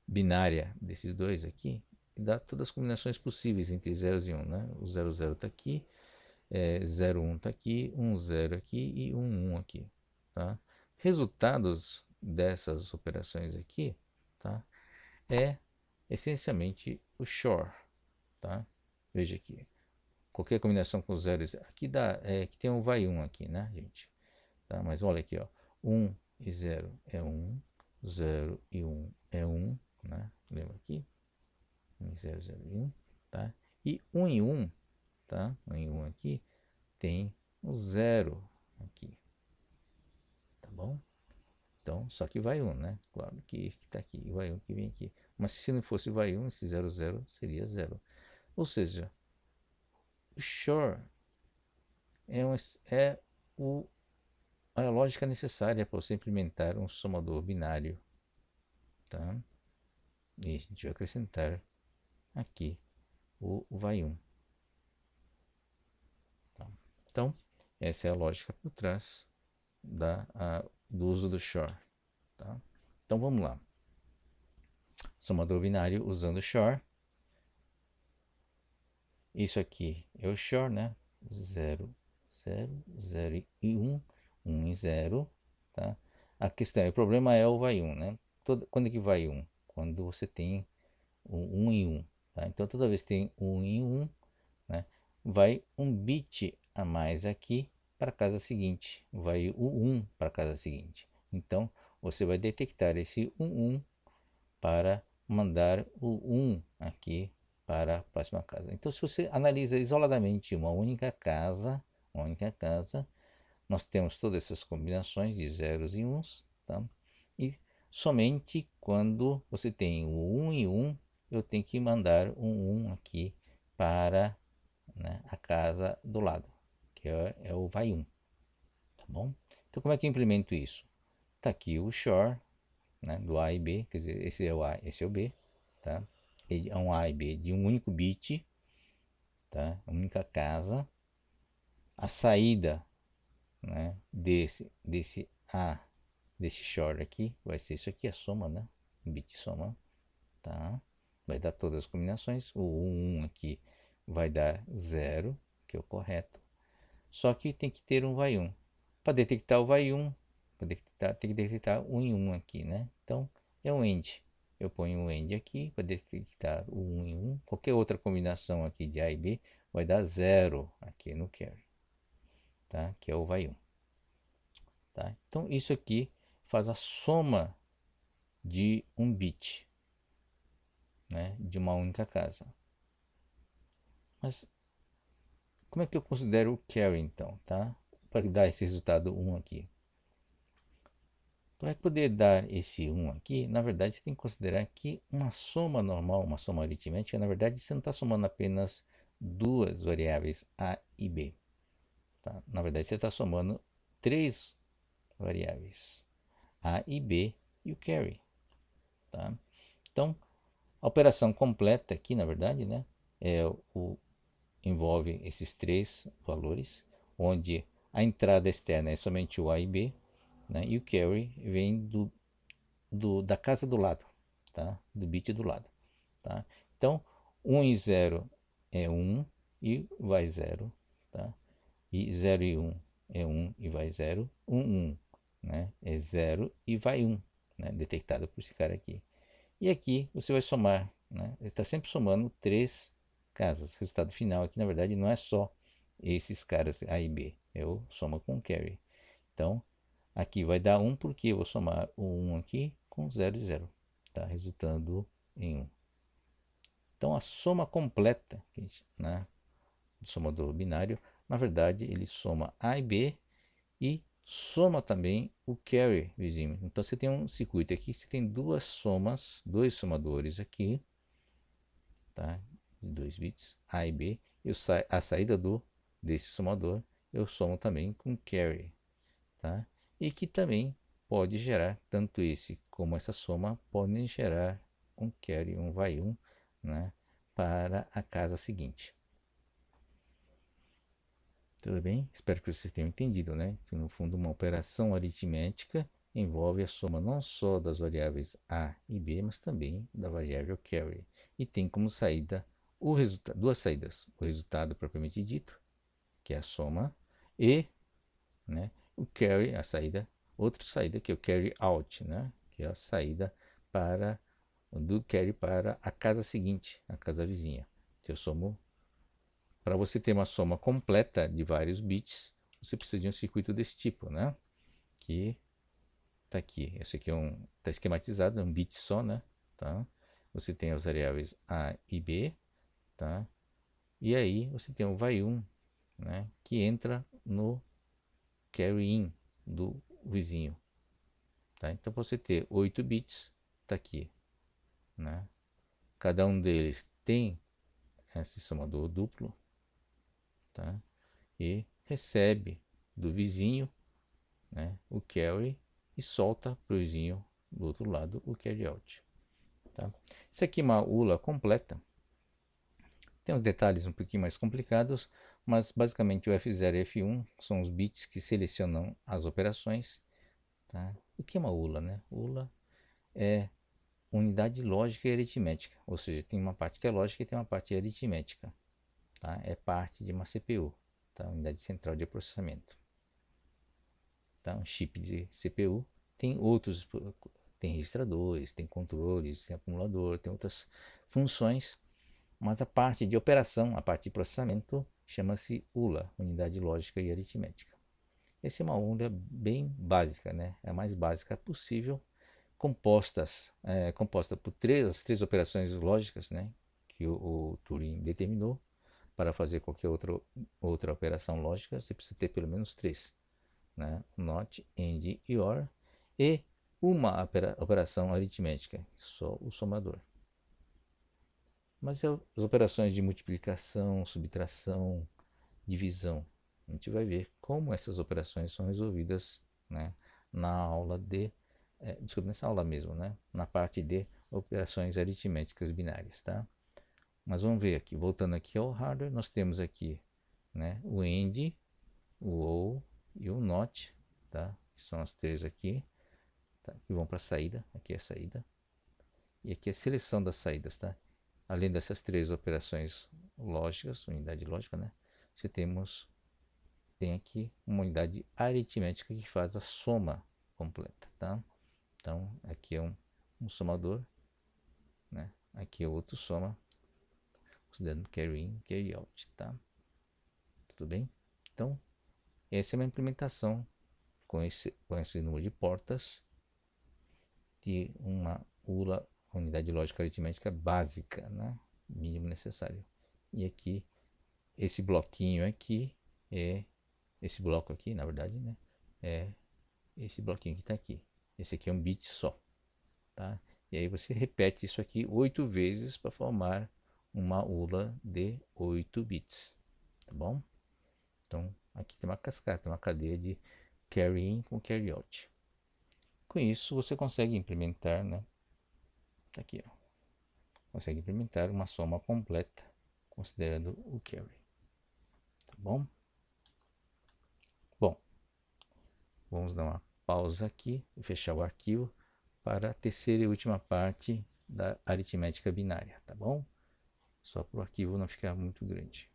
binária desses dois aqui dá todas as combinações possíveis entre 0 e 1. Né? O 00 está aqui, 01 está aqui, 10 aqui e 11 aqui. Tá? Resultados dessas operações aqui, tá? É essencialmente o Shore. Tá? Veja aqui. Qualquer combinação com zeros. Aqui dá. Que tem um vai 1 aqui, né, gente? Tá? Mas olha aqui, ó. 1 e 0 é 1. 0 e 1 é 1. Né? Lembra aqui? 1 e 0, 0 e 1. Tá? E 1 e 1. Tá? 1 e 1 aqui. Tem o 0 aqui. Tá bom? Então, só que vai 1, né? Claro que está aqui. Vai 1 que vem aqui. Mas se não fosse vai 1, esse 0, 0 seria 0. Ou seja, o Shore é a lógica necessária para você implementar um somador binário. Tá? E a gente vai acrescentar aqui o vai 1. Tá? Então, essa é a lógica por trás do uso do Shore. Tá? Então, vamos lá. Somador binário usando Shore. Isso aqui é o Shore, né? 0, 0, 0 e 1. 1 e 0. Tá? A questão, o problema é o vai 1, né? Quando é que vai 1? Quando você tem o 1 em 1. Tá? Então toda vez que tem 1 em 1, né, vai um bit a mais aqui para a casa seguinte, vai o 1 para a casa seguinte. Então você vai detectar esse 1 para mandar o 1 aqui para a próxima casa. Então se você analisa isoladamente uma única casa, nós temos todas essas combinações de zeros e uns, tá? E somente quando você tem o 1 e 1, eu tenho que mandar um 1 aqui para, né, a casa do lado, que é o vai 1, tá bom? Então como é que eu implemento isso? Está aqui o shore, né, do A e B, quer dizer, esse é o A, esse é o B, tá? É um A e B de um único bit, tá? Uma única casa. A saída, né, desse A, desse short aqui, vai ser isso aqui, a soma, né? Bit soma, tá? Vai dar todas as combinações. O 1 aqui vai dar 0, que é o correto. Só que tem que ter um vai 1. Para detectar o vai 1, tem que detectar 1 em 1 aqui, né? Então, é um end. Eu ponho um end aqui para detectar o 1 em 1. Qualquer outra combinação aqui de A e B vai dar 0 aqui no carry, tá? Que é o vai 1. Tá? Então, isso aqui faz a soma de um bit, né, de uma única casa. Mas como é que eu considero o carry, então, tá? Para dar esse resultado 1 aqui. Para poder dar esse 1 aqui, na verdade, você tem que considerar que uma soma normal, uma soma aritmética, na verdade, você não está somando apenas duas variáveis A e B. Tá? Na verdade, você está somando três variáveis, A e B e o carry. Tá? Então, a operação completa aqui, na verdade, né, envolve esses três valores, onde a entrada externa é somente o A e B, né, e o carry vem da casa do lado, tá, do bit do lado. Tá? Então, 1 e 0 é 1 e vai 0. Tá? E 0 e 1 é 1 e vai 0. 1, 1, né, é 0 e vai 1, né, detectado por esse cara aqui. E aqui você vai somar, né? Ele está sempre somando três casas. O resultado final aqui, na verdade, não é só esses caras A e B. Eu somo com carry. Então, aqui vai dar 1 porque eu vou somar o 1 aqui com 0 e 0. Tá? Resultando em 1. Então, a soma completa, né, do somador binário, na verdade, ele soma A e B e soma também o carry vizinho. Então você tem um circuito aqui, você tem duas somas, dois somadores aqui, tá? De 2 bits, A e B. A saída desse somador eu somo também com carry, tá? E que também pode gerar, tanto esse como essa soma, podem gerar um carry, um vai um, né? Para a casa seguinte. Tudo bem? Espero que vocês tenham entendido, né? Que no fundo uma operação aritmética envolve a soma não só das variáveis A e B, mas também da variável carry. E tem como saída duas saídas. O resultado propriamente dito, que é a soma, e, né, o carry, a saída, outra saída, que é o carry out, né? Que é a saída do carry para a casa seguinte, a casa vizinha. Que eu somo. Para você ter uma soma completa de vários bits, você precisa de um circuito desse tipo, né? Que está aqui. Esse aqui está esquematizado, é um bit só, né? Tá? Você tem as variáveis A e B, tá? E aí você tem o vai 1, né? Que entra no carry in do vizinho, tá? Então, para você ter 8 bits, está aqui, né? Cada um deles tem esse somador duplo, tá? E recebe do vizinho, né, o carry e solta para o vizinho do outro lado o carry out. Tá? Isso aqui é uma ULA completa. Tem uns detalhes um pouquinho mais complicados, mas basicamente o F0 e F1 são os bits que selecionam as operações. Tá? O que é uma ULA? Né? ULA é unidade lógica e aritmética, ou seja, tem uma parte que é lógica e tem uma parte aritmética. Tá? É parte de uma CPU, tá? Unidade central de processamento. Tá? Um chip de CPU tem outros, tem registradores, tem controles, tem acumulador, tem outras funções, mas a parte de operação, a parte de processamento, chama-se ULA, Unidade Lógica e Aritmética. Essa é uma ULA bem básica, né? É a mais básica possível, composta por as três operações lógicas, né? Que o Turing determinou. Para fazer qualquer outra operação lógica, você precisa ter pelo menos três, né? Not, AND e OR, e uma operação aritmética, só o somador. Mas as operações de multiplicação, subtração, divisão, a gente vai ver como essas operações são resolvidas, né, na aula desculpa, nessa aula mesmo, né, na parte de operações aritméticas binárias, tá? Mas vamos ver aqui, voltando aqui ao hardware, nós temos aqui, né, o AND, o OR e o NOT, tá? Que são as três aqui, tá? Que vão para a saída, aqui é a saída, e aqui é a seleção das saídas, tá? Além dessas três operações lógicas, unidade lógica, né? Você tem aqui uma unidade aritmética que faz a soma completa, tá? Então, aqui é um somador, né? Aqui é outro soma, considerando carry in, carry out, tá? Tudo bem? Então, essa é uma implementação com esse número de portas de uma ULA, unidade lógica aritmética básica, né? Mínimo necessário. E aqui, esse bloquinho aqui esse bloco aqui, na verdade, né? É esse bloquinho que está aqui. Esse aqui é um bit só, tá? E aí você repete isso aqui 8 vezes para formar uma ULA de 8 bits, tá bom? Então, aqui tem uma cascata, uma cadeia de carry in com carry out. Com isso, você consegue implementar, né? Tá aqui, ó. Consegue implementar uma soma completa, considerando o carry, tá bom? Bom, vamos dar uma pausa aqui e fechar o arquivo para a terceira e última parte da aritmética binária, tá bom? Só para o arquivo não ficar muito grande.